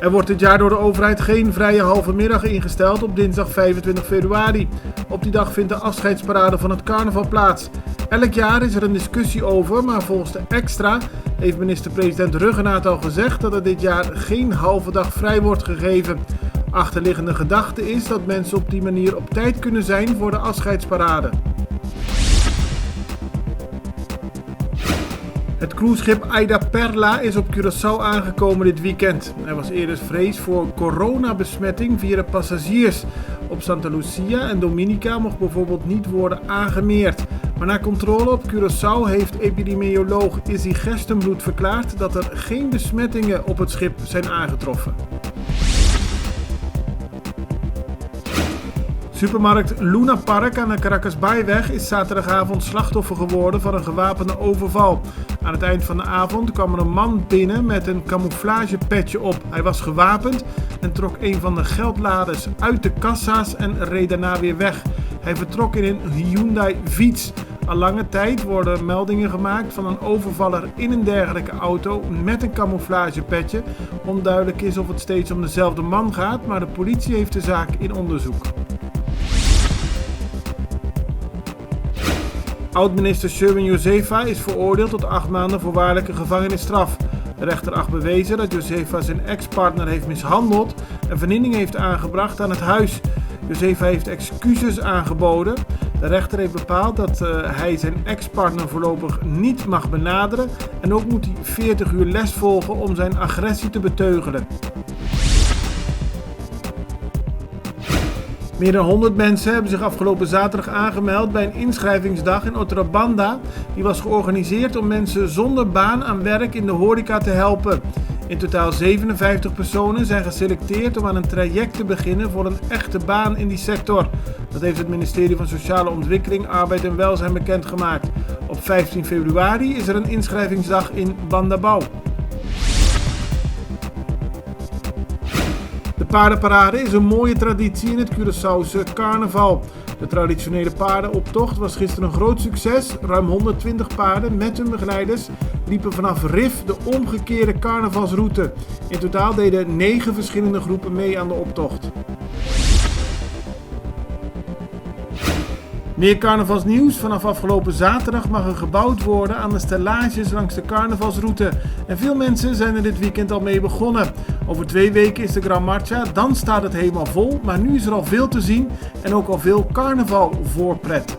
Er wordt dit jaar door de overheid geen vrije halve middag ingesteld op dinsdag 25 februari. Op die dag vindt de afscheidsparade van het carnaval plaats. Elk jaar is er een discussie over, maar volgens de Extra heeft minister-president Ruggenaat al gezegd dat er dit jaar geen halve dag vrij wordt gegeven. Achterliggende gedachte is dat mensen op die manier op tijd kunnen zijn voor de afscheidsparade. Het cruiseschip Aida Perla is op Curaçao aangekomen dit weekend. Er was eerder vrees voor coronabesmetting via de passagiers. Op Santa Lucia en Dominica mocht bijvoorbeeld niet worden aangemeerd. Maar na controle op Curaçao heeft epidemioloog Izzy Gerstenbloed verklaard dat er geen besmettingen op het schip zijn aangetroffen. Supermarkt Luna Park aan de Caracas Bayweg is zaterdagavond slachtoffer geworden van een gewapende overval. Aan het eind van de avond kwam er een man binnen met een camouflagepetje op. Hij was gewapend en trok een van de geldladers uit de kassa's en reed daarna weer weg. Hij vertrok in een Hyundai fiets. Al lange tijd worden meldingen gemaakt van een overvaller in een dergelijke auto met een camouflagepetje. Onduidelijk is of het steeds om dezelfde man gaat, maar de politie heeft de zaak in onderzoek. Oud-minister Sherwin Josefa is veroordeeld tot 8 maanden voorwaardelijke gevangenisstraf. De rechter acht bewezen dat Josefa zijn ex-partner heeft mishandeld en vernieling heeft aangebracht aan het huis. Josefa heeft excuses aangeboden. De rechter heeft bepaald dat hij zijn ex-partner voorlopig niet mag benaderen en ook moet hij 40 uur les volgen om zijn agressie te beteugelen. Meer dan 100 mensen hebben zich afgelopen zaterdag aangemeld bij een inschrijvingsdag in Otrabanda. Die was georganiseerd om mensen zonder baan aan werk in de horeca te helpen. In totaal 57 personen zijn geselecteerd om aan een traject te beginnen voor een echte baan in die sector. Dat heeft het ministerie van Sociale Ontwikkeling, Arbeid en Welzijn bekendgemaakt. Op 15 februari is er een inschrijvingsdag in Bandabau. De paardenparade is een mooie traditie in het Curaçaose carnaval. De traditionele paardenoptocht was gisteren een groot succes. Ruim 120 paarden met hun begeleiders liepen vanaf Rif de omgekeerde carnavalsroute. In totaal deden 9 verschillende groepen mee aan de optocht. Meer carnavalsnieuws. Vanaf afgelopen zaterdag mag er gebouwd worden aan de stellages langs de carnavalsroute. En veel mensen zijn er dit weekend al mee begonnen. Over 2 weken is de Gran Marcha, dan staat het helemaal vol. Maar nu is er al veel te zien en ook al veel carnaval voorpret.